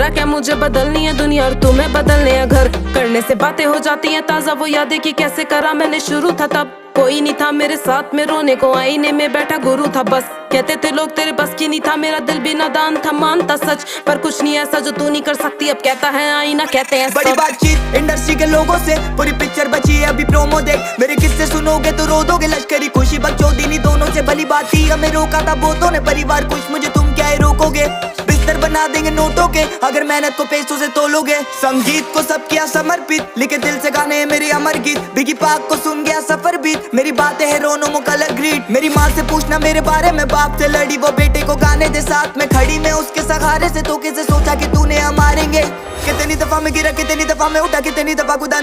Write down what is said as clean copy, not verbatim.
बोला क्या मुझे बदलनी है दुनिया और तुम्हें बदलने हैं घर। करने से बातें हो जाती हैं ताजा, वो यादें कि कैसे करा मैंने शुरू था तब। कोई नहीं था मेरे साथ में रोने को, आईने में बैठा गुरु था बस। कहते थे लोग तेरे बस की नहीं था, मेरा दिल भी नादान था, मानता सच। पर कुछ नहीं ऐसा जो तू नहीं कर सकती, अब कहता है आईना, कहते हैं बड़ी बातचीत इंडस्ट्री के लोगों से, पूरी पिक्चर बची है अभी प्रोमो देख। मेरे किस्से सुनोगे तो रो दोगे, लश्करी खुशी बकचोदी दोनों से भली बात थी। हमें रोका था बहुतों ने, परिवार खुश, मुझे तुम क्या ही रोकोगे। बिस्तर बना देंगे नोटों के, अगर मेहनत को पैसों से तोलोगे। संगीत को सब किया समर्पित, लिखे दिल से गाने मेरे अमर गीत। बिगी पाक को सुन गया सफर बीत, मेरी बातें है रोनो मो कलर ग्रीट। मेरी माँ से पूछना मेरे बारे में, बाप से लड़ी वो बेटे को गाने दे साथ में खड़ी। मैं उसके सहारे से तो कैसे सोचा कि तूने हम मारेंगे। कितनी दफा मैं गिरा, कितनी दफा मैं उठा, कितनी दफा खुदा ने